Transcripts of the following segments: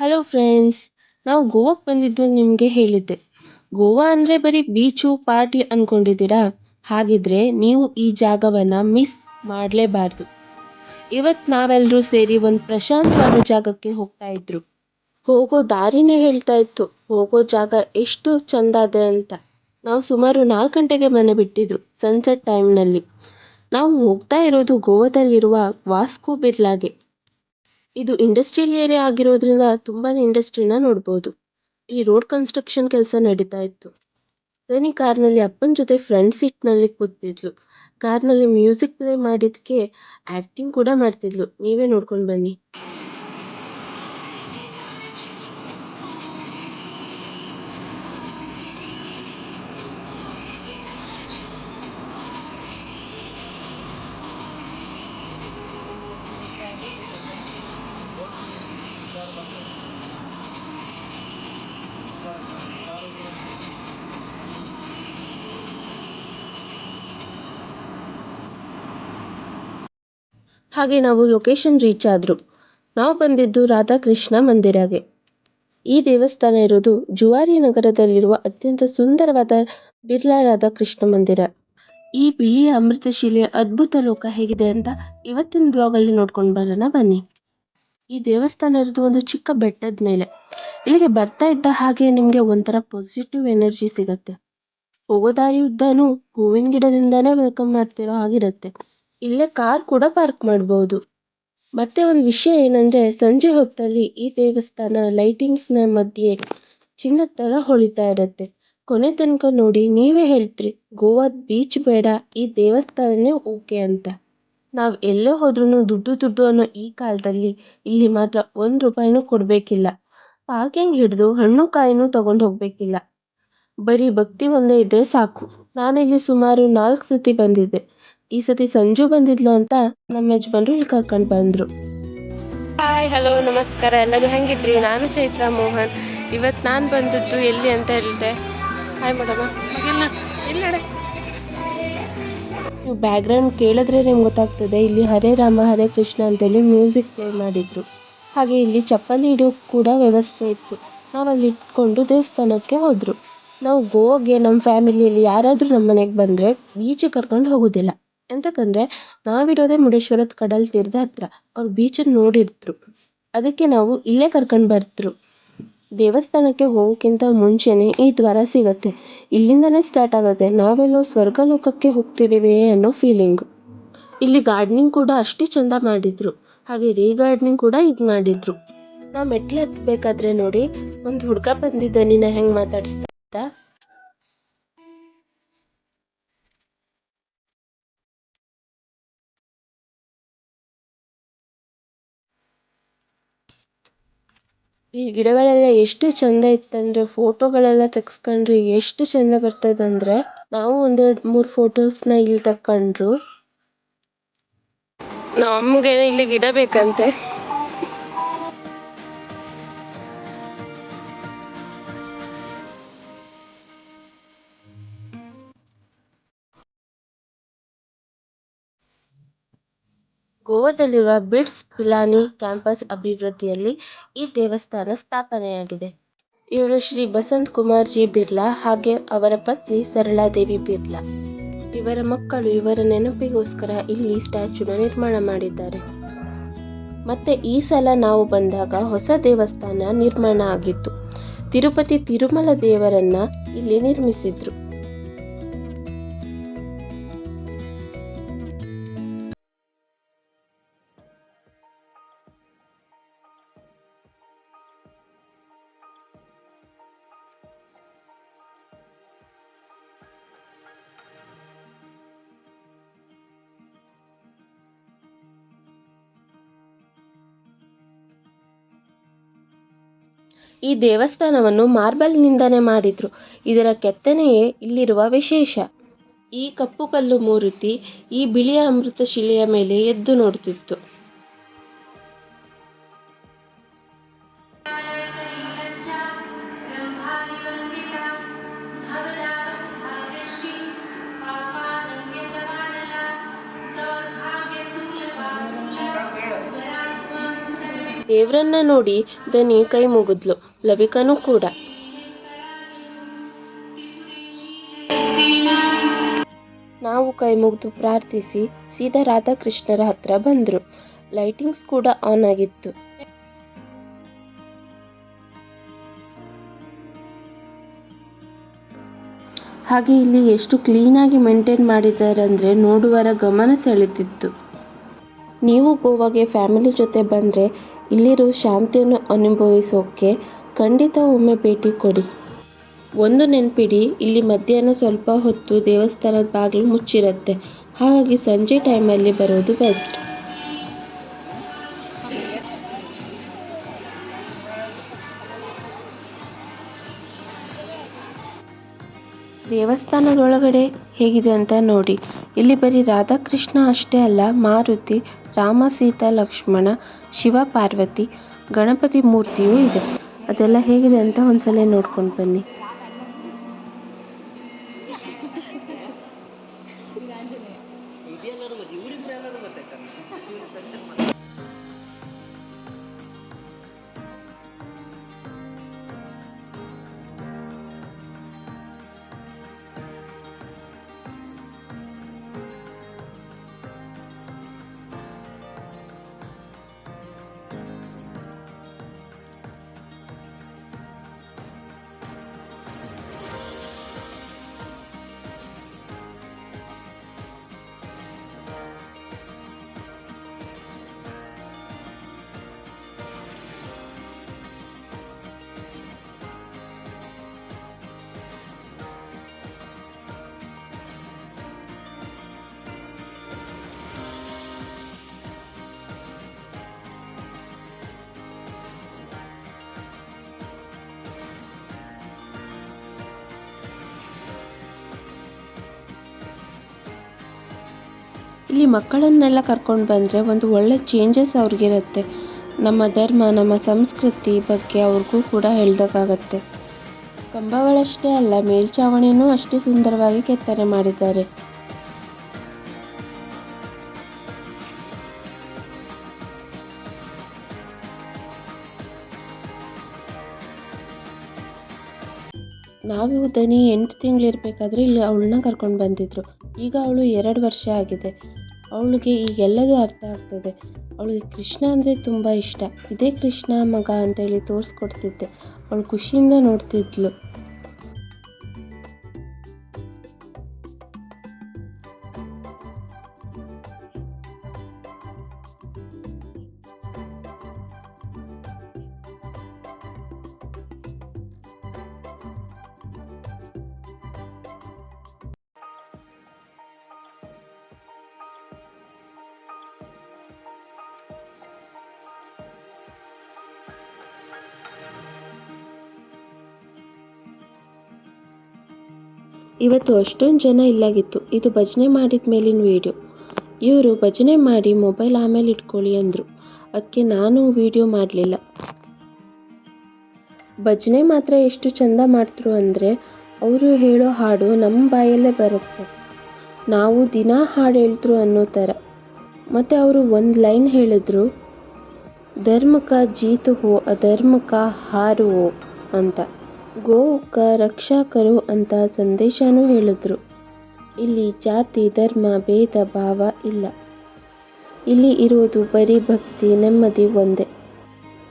Hello friends, ನಾವು ಗೋವಾಕ್ಕೆ ಬಂದಿದ್ದು ನಿಮಗೆ ಹೇಳಿದ್ದೆ. ಗೋವಾ ಅಂದರೆ ಬರೀ ಬೀಚು ಪಾರ್ಟಿ ಅಂದ್ಕೊಂಡಿದ್ದೀರಾ? ಹಾಗಿದ್ರೆ ನೀವು ಈ ಜಾಗವನ್ನು ಮಿಸ್ ಮಾಡಲೇಬಾರ್ದು. ಇವತ್ತು ನಾವೆಲ್ಲರೂ ಸೇರಿ ಒಂದು ಪ್ರಶಾಂತವಾದ ಜಾಗಕ್ಕೆ ಹೋಗ್ತಾ ಇದ್ರು. ಹೋಗೋ ದಾರಿನೇ ಹೇಳ್ತಾ ಇತ್ತು ಹೋಗೋ ಜಾಗ ಎಷ್ಟು ಚಂದ ಇದೆ ಅಂತ. ನಾವು ಸುಮಾರು 4 ಗಂಟೆಗೆ ಮನೆ ಬಿಟ್ಟಿದ್ರು, ಸನ್ಸೆಟ್ ಟೈಮ್ನಲ್ಲಿ. ನಾವು ಹೋಗ್ತಾ ಇರೋದು ಗೋವಾದಲ್ಲಿರುವ ವಾಸ್ಕೋ ಬಿರ್ಲಾಗೆ. ಇದು ಇಂಡಸ್ಟ್ರಿಯಲ್ ಏರಿಯಾ ಆಗಿರೋದ್ರಿಂದ ತುಂಬಾನೇ ಇಂಡಸ್ಟ್ರಿನ ನೋಡ್ಬೋದು. ಈ ರೋಡ್ ಕನ್ಸ್ಟ್ರಕ್ಷನ್ ಕೆಲಸ ನಡೀತಾ ಇತ್ತು. ರನಿ ಕಾರ್ನಲ್ಲಿ ಅಪ್ಪನ ಜೊತೆ ಫ್ರಂಟ್ ಸೀಟ್ನಲ್ಲಿ ಕೂತಿದ್ಲು. ಕಾರ್ನಲ್ಲಿ ಮ್ಯೂಸಿಕ್ ಪ್ಲೇ ಮಾಡಿದ್ಕೆ ಆಕ್ಟಿಂಗ್ ಕೂಡ ಮಾಡ್ತಿದ್ಲು. ನೀವೇ ನೋಡ್ಕೊಂಡು ಬನ್ನಿ. ಹಾಗೆ ನಾವು ಲೊಕೇಶನ್ ರೀಚ್ ಆದ್ರು. ನಾವು ಬಂದಿದ್ದು ರಾಧಾಕೃಷ್ಣ ಮಂದಿರಗೆ. ಈ ದೇವಸ್ಥಾನ ಇರೋದು ಜುವಾರಿ ನಗರದಲ್ಲಿರುವ ಅತ್ಯಂತ ಸುಂದರವಾದ ಬಿರ್ಲಾ ರಾಧಾಕೃಷ್ಣ ಮಂದಿರ. ಈ ಬಿಳಿಯ ಅಮೃತಶಿಲೆಯ ಅದ್ಭುತ ಲೋಕ ಹೇಗಿದೆ ಅಂತ ಇವತ್ತಿನ ಬ್ಲಾಗಲ್ಲಿ ನೋಡ್ಕೊಂಡು ಬರೋಣ ಬನ್ನಿ. ಈ ದೇವಸ್ಥಾನ ಇರೋದು ಒಂದು ಚಿಕ್ಕ ಬೆಟ್ಟದ ಮೇಲೆ. ಇಲ್ಲಿಗೆ ಬರ್ತಾ ಇದ್ದ ಹಾಗೆ ನಿಮಗೆ ಒಂಥರ ಪಾಸಿಟಿವ್ ಎನರ್ಜಿ ಸಿಗತ್ತೆ. ಹೋಗೋ ದಾರಿ ಉದ್ದಾನು ಹೂವಿನ ಗಿಡದಿಂದಾನೇ ವೆಲ್ಕಮ್ ಮಾಡ್ತಿರೋ ಹಾಗಿರುತ್ತೆ. ಇಲ್ಲೇ ಕಾರ್ ಕೂಡ ಪಾರ್ಕ್ ಮಾಡ್ಬೋದು. ಮತ್ತೆ ಒಂದು ವಿಷಯ ಏನಂದ್ರೆ, ಸಂಜೆ ಹೊತ್ತಲ್ಲಿ ಈ ದೇವಸ್ಥಾನ ಲೈಟಿಂಗ್ಸ್ನ ಮಧ್ಯೆ ಚಿನ್ನದ ಥರ ಹೊಳಿತಾ ಇರುತ್ತೆ. ಕೊನೆ ತನಕ ನೋಡಿ ನೀವೇ ಹೇಳ್ತೀರಿ ಗೋವಾದ ಬೀಚ್ ಬೇಡ, ಈ ದೇವಸ್ಥಾನನೇ ಓಕೆ ಅಂತ. ನಾವು ಎಲ್ಲೇ ಹೋದ್ರೂ ದುಡ್ಡು ಅನ್ನೋ ಈ ಕಾಲದಲ್ಲಿ ಇಲ್ಲಿ ಮಾತ್ರ 1 ರೂಪಾಯಿನೂ ಕೊಡಬೇಕಿಲ್ಲ. ಪಾರ್ಕಿಂಗ್ ಹಿಡಿದು ಹಣ್ಣು ಕಾಯಿನೂ ತಗೊಂಡು ಹೋಗಬೇಕಿಲ್ಲ. ಬರೀ ಭಕ್ತಿ ಒಂದೇ ಇದ್ರೆ ಸಾಕು. ನಾನಿಲ್ಲಿ ಸುಮಾರು 4 ಸತಿ ಬಂದಿದ್ದೆ. ಈ ಸತಿ ಸಂಜು ಬಂದಿದ್ಲು ಅಂತ ನಮ್ಮ ಯಜಮಾನ್ರು ಇಲ್ಲಿ ಕರ್ಕೊಂಡು ಬಂದರು. ಹಾಯ್, ಹಲೋ, ನಮಸ್ಕಾರ, ಎಲ್ಲರೂ ಹೆಂಗಿದ್ರಿ? ನಾನು ಚೈತ್ರ ಮೋಹನ್. ಇವತ್ತು ನಾನು ಬಂದದ್ದು ಎಲ್ಲಿ ಅಂತ ಹೇಳಿದೆ. Hi madam. ನೀವು ಬ್ಯಾಕ್ಗ್ರೌಂಡ್ ಕೇಳಿದ್ರೆ ನಿಮ್ಗೆ ಗೊತ್ತಾಗ್ತದೆ. ಇಲ್ಲಿ ಹರೇ ರಾಮ ಹರೇ ಕೃಷ್ಣ ಅಂತೇಳಿ ಮ್ಯೂಸಿಕ್ ಪ್ಲೇ ಮಾಡಿದ್ರು. ಹಾಗೆ ಇಲ್ಲಿ ಚಪ್ಪಲಿ ಇಡೋಕೆ ಕೂಡ ವ್ಯವಸ್ಥೆ ಇತ್ತು. ನಾವಲ್ಲಿ ಇಟ್ಕೊಂಡು ದೇವಸ್ಥಾನಕ್ಕೆ ಹೋದ್ರು. ನಾವು ಗೋವಾಗೆ ನಮ್ಮ ಫ್ಯಾಮಿಲಿಯಲ್ಲಿ ಯಾರಾದರೂ ನಮ್ಮ ಮನೆಗೆ ಬಂದರೆ ಬೀಚಿಗೆ ಕರ್ಕೊಂಡು ಹೋಗೋದಿಲ್ಲ. ಎಂತಕ್ಕಂದರೆ ನಾವಿರೋದೇ ಮುರುಡೇಶ್ವರದ ಕಡಲ ತೀರದ ಹತ್ರ. ಅವ್ರು ಬೀಚನ್ನು ನೋಡಿದ್ರು, ಅದಕ್ಕೆ ನಾವು ಇಲ್ಲೇ ಕರ್ಕೊಂಡು ಬರ್ದ್ರು. ದೇವಸ್ಥಾನಕ್ಕೆ ಹೋಗೋಕ್ಕಿಂತ ಮುಂಚೆನೇ ಈ ದ್ವಾರ ಸಿಗತ್ತೆ. ಇಲ್ಲಿಂದನೇ ಸ್ಟಾರ್ಟ್ ಆಗುತ್ತೆ. ನಾವೆಲ್ಲೋ ಸ್ವರ್ಗಲೋಕಕ್ಕೆ ಹೋಗ್ತಿದ್ದೀವಿ ಅನ್ನೋ ಫೀಲಿಂಗು. ಇಲ್ಲಿ ಗಾರ್ಡನಿಂಗ್ ಕೂಡ ಅಷ್ಟೇ ಚಂದ ಮಾಡಿದ್ರು. ಹಾಗೆ ಗಾರ್ಡನಿಂಗ್ ಕೂಡ ಇದು ಮಾಡಿದ್ರು. ನಾವು ಮೆಟ್ಲು ಹತ್ಬೇಕಾದ್ರೆ ನೋಡಿ, ಒಂದು ಹುಡುಗ ಬಂದಿದ್ದ ನಿನ್ನ ಹೆಂಗೆ ಮಾತಾಡಿಸ್ತಾ. ಈ ಗಿಡಗಳೆಲ್ಲ ಎಷ್ಟು ಚಂದ ಇತ್ತಂದ್ರೆ ಫೋಟೋಗಳೆಲ್ಲ ತೆಗೆಸ್ಕೊಂಡ್ರೆ ಎಷ್ಟು ಚಂದ ಬರ್ತದಂದ್ರೆ, ನಾವು 1-2-3 ಫೋಟೋಸ್ನ ಇಲ್ಲಿ ತಕ್ಕೊಂಡ್ರು. ನಮ್ಗೆ ಇಲ್ಲಿ ಗಿಡ ಬೇಕಂತೆ. ಗೋವಾದಲ್ಲಿರುವ ಬಿಟ್ಸ್ ಪಿಲಾನಿ ಕ್ಯಾಂಪಸ್ ಅಭಿವೃದ್ಧಿಯಲ್ಲಿ ಈ ದೇವಸ್ಥಾನ ಸ್ಥಾಪನೆಯಾಗಿದೆ. ಇವರು ಶ್ರೀ ಬಸಂತ್ ಕುಮಾರ್ ಜಿ ಬಿರ್ಲಾ ಹಾಗೆ ಅವರ ಪತ್ನಿ ಸರಳಾದೇವಿ ಬಿರ್ಲಾ. ಇವರ ಮಕ್ಕಳು ಇವರ ನೆನಪಿಗೋಸ್ಕರ ಇಲ್ಲಿ ಸ್ಟ್ಯಾಚ್ಯೂನ ನಿರ್ಮಾಣ ಮಾಡಿದ್ದಾರೆ. ಮತ್ತೆ ಈ ಸಲ ನಾವು ಬಂದಾಗ ಹೊಸ ದೇವಸ್ಥಾನ ನಿರ್ಮಾಣ ಆಗಿತ್ತು. ತಿರುಪತಿ ತಿರುಮಲ ದೇವರನ್ನ ಇಲ್ಲಿ ನಿರ್ಮಿಸಿದ್ರು. ಈ ದೇವಸ್ಥಾನವನ್ನು ಮಾರ್ಬಲ್ನಿಂದನೇ ಮಾಡಿದ್ರು. ಇದರ ಕೆತ್ತನೆಯೇ ಇಲ್ಲಿರುವ ವಿಶೇಷ. ಈ ಕಪ್ಪು ಕಲ್ಲು ಮೂರ್ತಿ ಈ ಬಿಳಿಯ ಅಮೃತ ಶಿಲೆಯ ಮೇಲೆ ಎದ್ದು ನೋಡ್ತಿತ್ತು. ದೇವ್ರನ್ನ ನೋಡಿ ದನಿ ಕೈ ಮುಗಿದ್ಲು. ಲವಿಕನೂ ಕೂಡ. ನಾವು ಕೈ ಮುಗಿದು ಪ್ರಾರ್ಥಿಸಿ ಸೀದಾ ರಾಧಾಕೃಷ್ಣರ ಹತ್ರ ಬಂದ್ರು. ಲೈಟಿಂಗ್ಸ್ ಕೂಡ ಆನ್ ಆಗಿತ್ತು. ಹಾಗೆ ಇಲ್ಲಿ ಎಷ್ಟು ಕ್ಲೀನಾಗಿ ಮೇಂಟೈನ್ ಮಾಡಿದ್ದಾರೆ ಅಂದರೆ ನೋಡುವರ ಗಮನ ಸೆಳೆದಿತ್ತು. ನೀವು ಗೋವಾಗೆ ಫ್ಯಾಮಿಲಿ ಜೊತೆ ಬಂದರೆ ಇಲ್ಲಿರೋ ಶಾಂತಿಯನ್ನು ಅನುಭವಿಸೋಕ್ಕೆ ಖಂಡಿತ ಒಮ್ಮೆ ಭೇಟಿ ಕೊಡಿ. ಒಂದು ನೆನಪಿಡಿ, ಇಲ್ಲಿ ಮಧ್ಯಾಹ್ನ ಸ್ವಲ್ಪ ಹೊತ್ತು ದೇವಸ್ಥಾನದ ಬಾಗಿಲು ಮುಚ್ಚಿರುತ್ತೆ. ಹಾಗಾಗಿ ಸಂಜೆ ಟೈಮಲ್ಲಿ ಬರೋದು ಬೆಸ್ಟ್. ದೇವಸ್ಥಾನದೊಳಗಡೆ ಹೇಗಿದೆ ಅಂತ ನೋಡಿ. ಇಲ್ಲಿ ಬರೀ ರಾಧಾಕೃಷ್ಣ ಅಷ್ಟೇ ಅಲ್ಲ, ಮಾರುತಿ, ರಾಮ, ಸೀತಾ, ಲಕ್ಷ್ಮಣ, ಶಿವ, ಪಾರ್ವತಿ, ಗಣಪತಿ ಮೂರ್ತಿಯೂ ಇದೆ. ಅದೆಲ್ಲ ಹೇಗಿದೆ ಅಂತ ಒಂದ್ಸಲ ನೋಡ್ಕೊಂಡು ಬನ್ನಿ. ಇಲ್ಲಿ ಮಕ್ಕಳನ್ನೆಲ್ಲ ಕರ್ಕೊಂಡು ಬಂದರೆ ಒಂದು ಒಳ್ಳೆ ಚೇಂಜಸ್ ಅವ್ರಿಗಿರುತ್ತೆ. ನಮ್ಮ ಧರ್ಮ, ನಮ್ಮ ಸಂಸ್ಕೃತಿ ಬಗ್ಗೆ ಅವ್ರಿಗೂ ಕೂಡ ಹೇಳ್ದಾಗುತ್ತೆ. ಕಂಬಗಳಷ್ಟೇ ಅಲ್ಲ, ಮೇಲ್ಛಾವಣಿನೂ ಅಷ್ಟೇ ಸುಂದರವಾಗಿ ಕೆತ್ತನೆ ಮಾಡಿದ್ದಾರೆ. ನಾವು ದನಿ 8 ತಿಂಗಳಿರಬೇಕಾದ್ರೆ ಇಲ್ಲಿ ಅವಳನ್ನ ಕರ್ಕೊಂಡು ಬಂದಿದ್ರು. ಈಗ ಅವಳು 2 ವರ್ಷ ಆಗಿದೆ. ಅವಳಿಗೆ ಈಗೆಲ್ಲದೂ ಅರ್ಥ ಆಗ್ತದೆ. ಅವಳಿಗೆ ಕೃಷ್ಣ ಅಂದರೆ ತುಂಬ ಇಷ್ಟ. ಇದೇ ಕೃಷ್ಣ ಮಗ ಅಂತೇಳಿ ತೋರಿಸ್ಕೊಡ್ತಿದ್ದೆ. ಅವಳು ಖುಷಿಯಿಂದ ನೋಡ್ತಿದ್ಲು. ಇವತ್ತು ಅಷ್ಟೊಂದು ಜನ ಇಲ್ಲಾಗಿತ್ತು. ಇದು ಭಜನೆ ಮಾಡಿದ ಮೇಲಿನ ವಿಡಿಯೋ. ಇವರು ಭಜನೆ ಮಾಡಿ ಮೊಬೈಲ್ ಆಮೇಲೆ ಇಟ್ಕೊಳ್ಳಿ ಅಂದರು. ಅದಕ್ಕೆ ನಾನು ವಿಡಿಯೋ ಮಾಡಲಿಲ್ಲ. ಭಜನೆ ಮಾತ್ರ ಎಷ್ಟು ಚಂದ ಮಾಡ್ತರು ಅಂದರೆ ಅವರು ಹೇಳೋ ಹಾಡು ನಮ್ಮ ಬಾಯಲ್ಲೇ ಬರುತ್ತೆ. ನಾವು ದಿನ ಹಾಡು ಹೇಳ್ತರು ಅನ್ನೋ ಥರ. ಮತ್ತು ಅವರು ಒಂದು ಲೈನ್ ಹೇಳಿದ್ರು, ಧರ್ಮ ಕಾ ಜೀತ್ ಹೋ ಅಧರ್ಮ ಕಾ ಹಾರ್ ಹೋ ಅಂತ. ಗೋವುಕ ರಕ್ಷಾ ಕರೋ ಅಂತ ಸಂದೇಶನೂ ಹೇಳಿದ್ರು. ಇಲ್ಲಿ ಜಾತಿ ಧರ್ಮ ಭೇದ ಭಾವ ಇಲ್ಲ. ಇಲ್ಲಿ ಇರೋದು ಬರೀ ಭಕ್ತಿ, ನೆಮ್ಮದಿ ಒಂದೇ.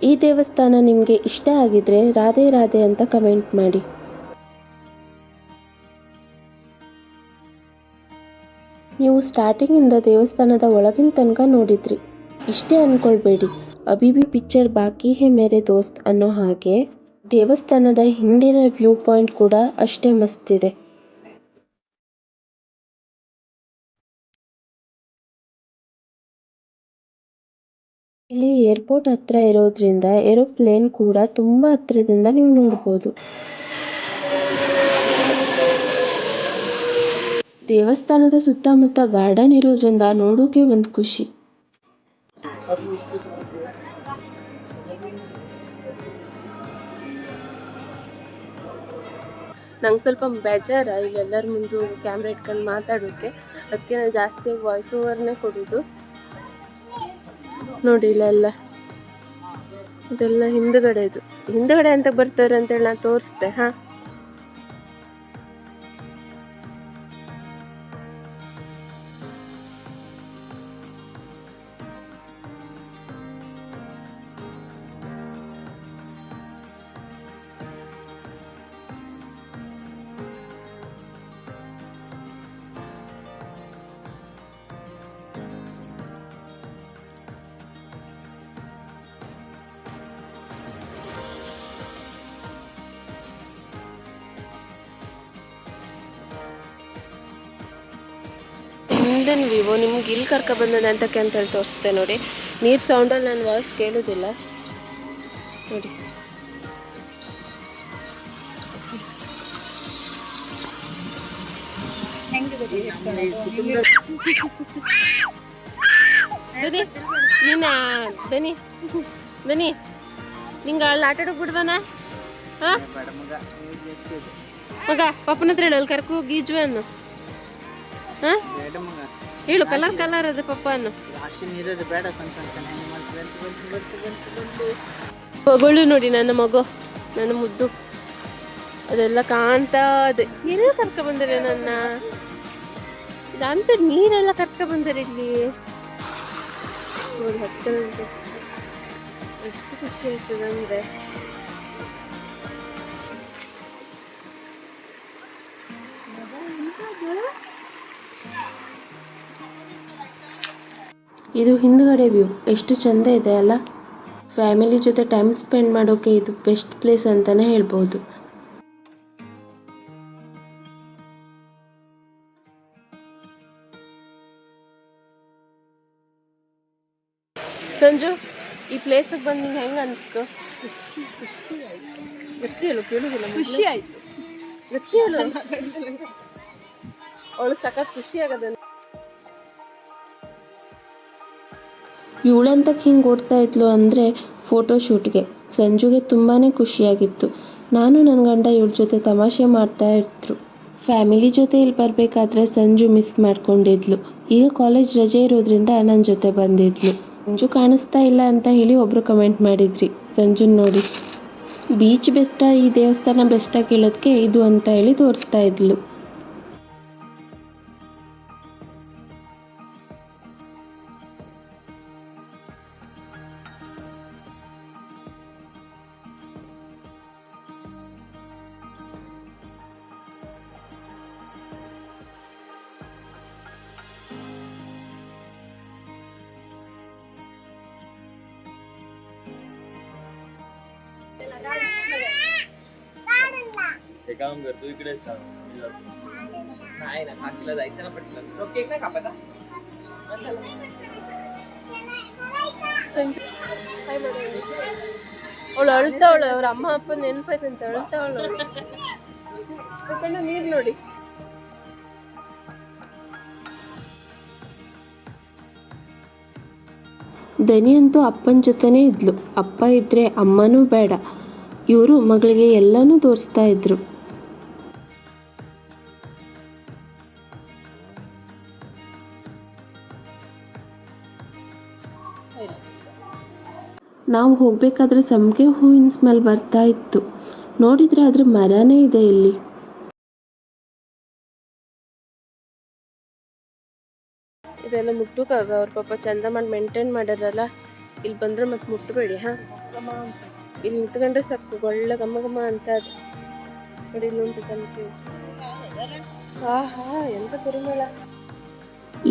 ಈ ದೇವಸ್ಥಾನ ನಿಮಗೆ ಇಷ್ಟ ಆಗಿದ್ರೆ ರಾಧೆ ರಾಧೆ ಅಂತ ಕಮೆಂಟ್ ಮಾಡಿ. ನೀವು ಸ್ಟಾರ್ಟಿಂಗಿಂದ ದೇವಸ್ಥಾನದ ಒಳಗಿನ ತನಕ ನೋಡಿದ್ರಿ. ಇಷ್ಟೇ ಅಂದ್ಕೊಳ್ಬೇಡಿ, ಅಭಿ ಭಿ ಪಿಕ್ಚರ್ ಬಾಕಿ ಹೇ ಮೇರೆ ದೋಸ್ತ್ ಅನ್ನೋ ಹಾಗೆ ದೇವಸ್ಥಾನದ ಹಿಂದಿನ ವ್ಯೂ ಪಾಯಿಂಟ್ ಕೂಡ ಅಷ್ಟೇ ಮಸ್ತಿದೆ. ಇಲ್ಲಿ ಏರ್ಪೋರ್ಟ್ ಹತ್ರ ಇರೋದ್ರಿಂದ ಏರೋಪ್ಲೇನ್ ಕೂಡ ತುಂಬ ಹತ್ರದಿಂದ ನೀವು ನೋಡ್ಬೋದು. ದೇವಸ್ಥಾನದ ಸುತ್ತಮುತ್ತ ಗಾರ್ಡನ್ ಇರೋದ್ರಿಂದ ನೋಡೋಕೆ ಒಂದು ಖುಷಿ. ನಂಗೆ ಸ್ವಲ್ಪ ಬೇಜಾರ ಇಲ್ಲೆಲ್ಲರ ಮುಂದೆ ಕ್ಯಾಮ್ರಾ ಇಟ್ಕೊಂಡು ಮಾತಾಡೋಕ್ಕೆ. ಅದಕ್ಕೆ ನಾನು ಜಾಸ್ತಿಯಾಗಿ ವಾಯ್ಸ್ ಓವರ್ನೇ ಕೊಡೋದು. ನೋಡಿ ಇಲ್ಲೆಲ್ಲ ಇದೆಲ್ಲ ಹಿಂದುಗಡೆ, ಇದು ಹಿಂದುಗಡೆ ಅಂತ ಬರ್ತಾರೆ ಅಂತೇಳಿ ನಾನು ತೋರಿಸ್ದೆ. ಹಾ, ಹಿಂದಿನ ವಿವೋ ನಿಮ್ಗೆ ಇಲ್ಲಿ ಕರ್ಕೊ ಬಂದದ ಅಂತಕ್ಕೆ ಅಂತೇಳಿ ತೋರಿಸ್ತೆ ನೋಡಿ. ನೀರು ಸೌಂಡಲ್ಲಿ ನನ್ನ ವಾಯ್ಸ್ ಕೇಳೋದಿಲ್ಲ ನೋಡಿ. ದನಿ ದನಿ ನಿಂಗೆ ಅಲ್ಲಿ ಆಟ ಆಡೋಕೆ ಬಿಡ್ದಾನ? ಹಾಂ ಮಗ ಪಪ್ಪನ ಹತ್ರ ಹೇಳು, ಅಲ್ಲಿ ಕರ್ಕೊ ಗೀಜು ಅನ್ನು. ಹಾಂ ಹೇಳು, ಕಲರ್ ಕಲರ್ ಅದ ಪಪ್ಪ ಅನ್ನು. ಮಗಳು ನೋಡಿ, ನನ್ನ ಮಗು, ನನ್ನ ಮುದ್ದು, ಅದೆಲ್ಲ ಕಾಣ್ತಾ ಇದೆ. ಏನೇ ಕರ್ಕ ಬಂದರೆ ನನ್ನ ಅಂತ ನೀರೆಲ್ಲ ಕರ್ಕ ಬಂದರೆ ಇಲ್ಲಿ ನೋಡಿ. ಹತ್ತಿರ ಎಷ್ಟು ಖುಷಿ ಆಗ್ತದೆ ಅಂದ್ರೆ. ಇದು ಹಿಂದುಗಡೆ ವ್ಯೂ ಎಷ್ಟು ಚಂದ ಇದೆ ಅಲ್ಲ. ಫ್ಯಾಮಿಲಿ ಜೊತೆ ಟೈಮ್ ಸ್ಪೆಂಡ್ ಮಾಡೋಕೆ ಇದು ಬೆಸ್ಟ್ ಪ್ಲೇಸ್ ಅಂತಾನೆ ಹೇಳ್ಬೋದು. ಸಂಜು, ಈ ಪ್ಲೇಸಿಗೆ ಬಂದು ನಿಂಗೆ ಹೆಂಗೆ ಅನಿಸ್ತು? ಗಟ್ಟಿ ಹೇಳು, ಕೇಳುದಿಲ್ಲ. ಖುಷಿ ಆಯ್ತು. ಗಟ್ಟಿ ಹೇಳು. ಅವಳು ಸಖತ್ ಖುಷಿ ಆಗದ. ಇವಳೆಂತಕ್ಕೆ ಹಿಂಗೆ ಓಡ್ತಾ ಇದ್ಲು ಅಂದರೆ ಫೋಟೋಶೂಟ್ಗೆ. ಸಂಜುಗೆ ತುಂಬಾ ಖುಷಿಯಾಗಿತ್ತು. ನಾನು ನನ್ನ ಗಂಡ ಇವಳ ಜೊತೆ ತಮಾಷೆ ಮಾಡ್ತಾ ಇದ್ರು. ಫ್ಯಾಮಿಲಿ ಜೊತೆ ಇಲ್ಲಿ ಬರಬೇಕಾದ್ರೆ ಸಂಜು ಮಿಸ್ ಮಾಡ್ಕೊಂಡಿದ್ಲು. ಈಗ ಕಾಲೇಜ್ ರಜೆ ಇರೋದ್ರಿಂದ ನನ್ನ ಜೊತೆ ಬಂದಿದ್ಲು. ಸಂಜು ಕಾಣಿಸ್ತಾ ಇಲ್ಲ ಅಂತ ಹೇಳಿ ಒಬ್ಬರು ಕಮೆಂಟ್ ಮಾಡಿದ್ರಿ ಸಂಜುನ್ ನೋಡಿ. ಬೀಚ್ ಬೆಸ್ಟಾ ಈ ದೇವಸ್ಥಾನ ಬೆಸ್ಟಾ ಕೇಳೋದಕ್ಕೆ ಇದು ಅಂತ ಹೇಳಿ ತೋರಿಸ್ತಾ ಇದ್ಲು. काम करतो इकडे नाही ना, खासला जायचं ना पटलं. तो केक नाही कापायचा. ಅವಳು ಅಳ್ತಾವಳು, ಅವ್ರ ಅಮ್ಮ ಅಪ್ಪ ನೆನಪಾಯ್ತಂತ ಅಳ್ತಾವಳು. ನೀರು ನೋಡಿ. ದನಿ ಅಂತೂ ಅಪ್ಪನ ಜೊತೆನೇ ಇದ್ಲು. ಅಪ್ಪ ಇದ್ರೆ ಅಮ್ಮನೂ ಬೇಡ. ಇವರು ಮಗಳಿಗೆ ಎಲ್ಲನೂ ತೋರಿಸ್ತಾ ಇದ್ರು. ನಾವು ಹೋಗ್ಬೇಕಾದ್ರೆ ಸಂಪಿಗೆ ಹೂವಿನ ಸ್ಮೆಲ್ ಬರ್ತಾ ಇತ್ತು. ನೋಡಿದ್ರೆ ಅದ್ರ ಮರನೇ ಇದೆ ಇಲ್ಲಿ. ಇದೆಲ್ಲ ಮುಟ್ಟುಕಾಗ ಅವ್ರ ಪಾಪ ಚಂದ ಮಾಡಿ ಮೇಂಟೈನ್ ಮಾಡ್ಯಾರಲ್ಲ. ಇಲ್ಲಿ ಬಂದ್ರೆ ಮತ್ತೆ ಮುಟ್ಟಬೇಡಿ. ಹಾ, ಇಲ್ಲಿ ನಿಂತ್ಕೊಂಡ್ರೆ ಸಾಕು, ಒಳ್ಳೆ ಘಮ ಘಮ ಅಂತ ಅದು ನೋಡಿ. ಇಲ್ಲಿ ಉಂಟು ಸಂಪಿಗೆ. ಆಹಾ, ಎಂತ ಪರಿಮಳ.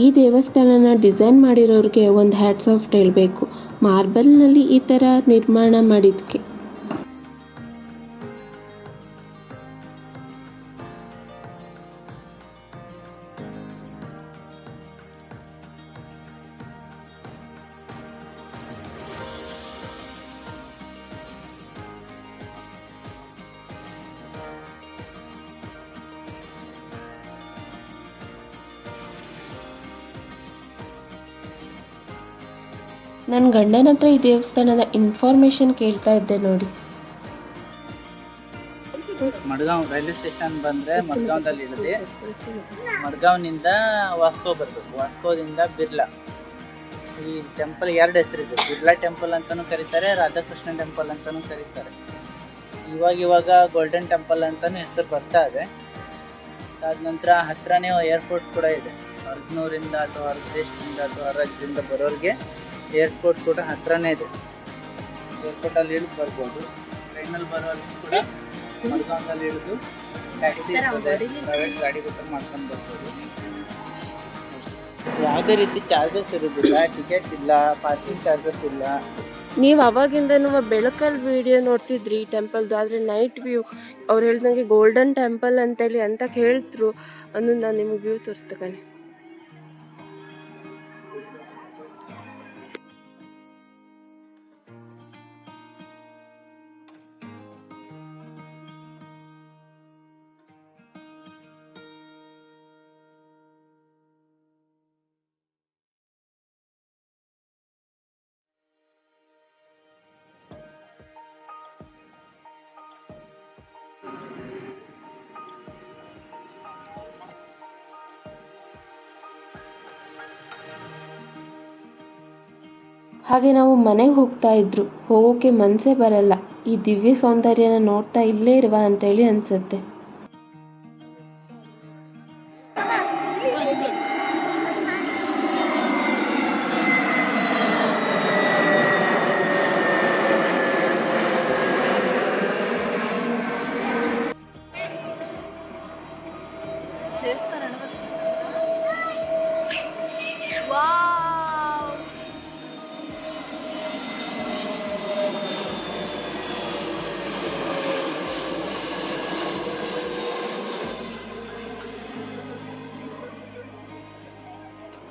ಈ ದೇವಸ್ಥಾನನ ಡಿಸೈನ್ ಮಾಡಿರೋರಿಗೆ ಒಂದು ಹ್ಯಾಟ್ಸ್ ಆಫ್ ಹೇಳಬೇಕು. ಮಾರ್ಬಲ್ನಲ್ಲಿ ಈ ಥರ ನಿರ್ಮಾಣ ಮಾಡಿದ್ದಕ್ಕೆ. ನನ್ನ ಗಂಡನ ಹತ್ರ ಈ ದೇವಸ್ಥಾನದ ಇನ್ಫಾರ್ಮೇಶನ್ ಕೇಳ್ತಾ ಇದ್ದೆ ನೋಡಿ. ಮಡ್ಗಾಂವ್ ರೈಲ್ವೆ ಸ್ಟೇಷನ್ ಬಂದ್ರೆ ಮಡ್ಗಾಂವ್ದಲ್ಲಿ ಇಳಿದು ಮಡ್ಗಾಂವ್ನಿಂದ ವಾಸ್ಕೋ ಬರ್ಬೇಕು. ವಾಸ್ಕೋದಿಂದ ಬಿರ್ಲಾ ಈ ಟೆಂಪಲ್ ಎರಡು ಹೆಸರಿದೆ, ಬಿರ್ಲಾ ಟೆಂಪಲ್ ಅಂತಾನೂ ಕರೀತಾರೆ, ರಾಧಾಕೃಷ್ಣ ಟೆಂಪಲ್ ಅಂತಾನೂ ಕರೀತಾರೆ. ಇವಾಗ ಗೋಲ್ಡನ್ ಟೆಂಪಲ್ ಅಂತಾನೂ ಹೆಸರು ಬರ್ತಾ ಇದೆ. ಅದಾದ ನಂತರ ಹತ್ರನೇ ಏರ್ಪೋರ್ಟ್ ಕೂಡ ಇದೆ. ಹೊರಗ್ನೂರಿಂದ ಅಥವಾ ಹೊರ ದೇಶದಿಂದ ಅಥವಾ ಹೊರ ರಾಜ್ಯದಿಂದ ಬರೋರಿಗೆ ಏರ್ಪೋರ್ಟ್ ಕೂಡ ಹತ್ರನೇ ಇದೆ. ಏರ್ಪೋರ್ಟಲ್ಲಿ ಇಳಿದು ಬರ್ಬೋದು. ಟ್ರೈನಲ್ಲಿ ಬರೋರಿಗೆ ಕೂಡ ಮಡ್ಗಾಂವದಲ್ಲಿ ಇಳಿದು ಟ್ಯಾಕ್ಸಿ ಪ್ರೈವೇಟ್ ಗಾಡಿ ಕೂಡ ಮಾಡ್ಕೊಂಡು ಬರ್ಬೋದು. ಯಾವುದೇ ರೀತಿ ಚಾರ್ಜಸ್ ಇರೋದಿಲ್ಲ, ಟಿಕೆಟ್ ಇಲ್ಲ, ಪಾರ್ಕಿಂಗ್ ಚಾರ್ಜಸ್ ಇಲ್ಲ. ನೀವು ಅವಾಗಿಂದನೂ ಬೆಳಕಲ್ಲಿ ವಿಡಿಯೋ ನೋಡ್ತಿದ್ರಿ ಈ ಟೆಂಪಲ್ದು, ಆದರೆ ನೈಟ್ ವ್ಯೂ ಅವ್ರು ಹೇಳ್ದಂಗೆ ಗೋಲ್ಡನ್ ಟೆಂಪಲ್ ಅಂತೇಳಿ ಅಂತ ಹೇಳ್ತರು ಅನ್ನೋದು ನಾನು ನಿಮ್ಗೆ ವ್ಯೂ ತೋರಿಸ್ತೆ ಕಣೆ. ಹಾಗೆ ನಾವು ಮನೆಗೆ ಹೋಗೋಕೆ ಮನಸ್ಸೇ ಬರಲ್ಲ. ಈ ದಿವ್ಯ ಸೌಂದರ್ಯನ ನೋಡ್ತಾ ಇಲ್ಲೇ ಇರುವ ಅಂತೇಳಿ ಅನ್ಸುತ್ತೆ.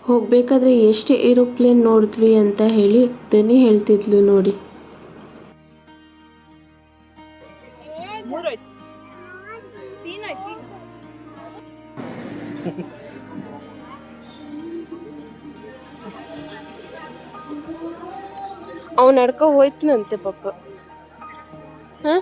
ಹೋಗ್ಬೇಕಾದ್ರೆ ಎಷ್ಟು ಏರೋಪ್ಲೇನ್ ನೋಡಿದ್ವಿ ಅಂತ ಹೇಳಿ ದನಿ ಹೇಳ್ತಿದ್ಲು ನೋಡಿ. ಅವ್ನು ನಡ್ಕೊ ಹೋಯ್ತನಂತೆ ಪಾಪ. ಹ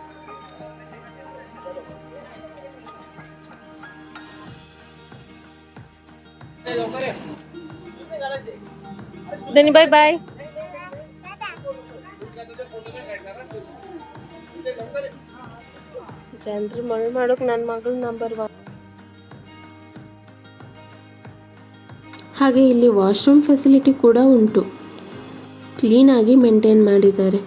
ದನಿ ಬಾಯ್ ಬಾಯ್. ಜನರು ಮಳೆ ಮಾಡೋಕೆ ನನ್ನ ಮಗಳು ನಂಬರ್ 1. ಹಾಗೆ ಇಲ್ಲಿ ವಾಶ್ರೂಮ್ ಫೆಸಿಲಿಟಿ ಕೂಡ ಉಂಟು. ಕ್ಲೀನಾಗಿ ಮೇಂಟೈನ್ ಮಾಡಿದ್ದಾರೆ.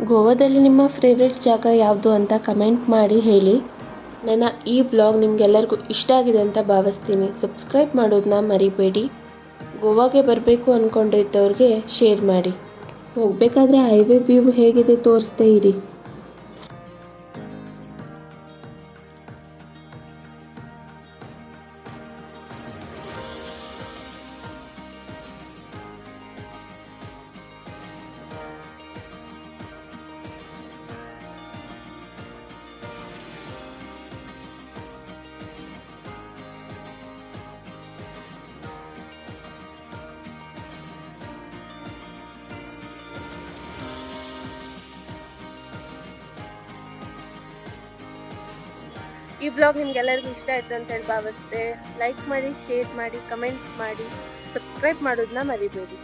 ಗೋವಾದಲ್ಲಿ ನಿಮ್ಮ ಫೇವ್ರೆಟ್ ಜಾಗ ಯಾವುದು ಅಂತ ಕಮೆಂಟ್ ಮಾಡಿ ಹೇಳಿ. ನನ್ನ ಈ ಬ್ಲಾಗ್ ನಿಮಗೆಲ್ಲರಿಗೂ ಇಷ್ಟ ಆಗಿದೆ ಅಂತ ಭಾವಿಸ್ತೀನಿ. ಸಬ್ಸ್ಕ್ರೈಬ್ ಮಾಡೋದನ್ನ ಮರಿಬೇಡಿ. ಗೋವಾಗೆ ಬರಬೇಕು ಅಂದ್ಕೊಂಡಿದ್ದವ್ರಿಗೆ ಶೇರ್ ಮಾಡಿ. ಹೋಗಬೇಕಾದ್ರೆ ಹೈವೇ ವ್ಯೂ ಹೇಗಿದೆ ತೋರಿಸ್ತಾ ಇರಿ. ಈ ಬ್ಲಾಗ್ ನಿಮ್ಗೆಲ್ಲರಿಗೂ ಇಷ್ಟ ಆಯ್ತು ಅಂತ ಹೇಳಿ ಭಾವಿಸ್ತೆ. ಲೈಕ್ ಮಾಡಿ, ಶೇರ್ ಮಾಡಿ, ಕಮೆಂಟ್ ಮಾಡಿ, ಸಬ್ಸ್ಕ್ರೈಬ್ ಮಾಡೋದನ್ನ ಮರಿಬೇಡಿ.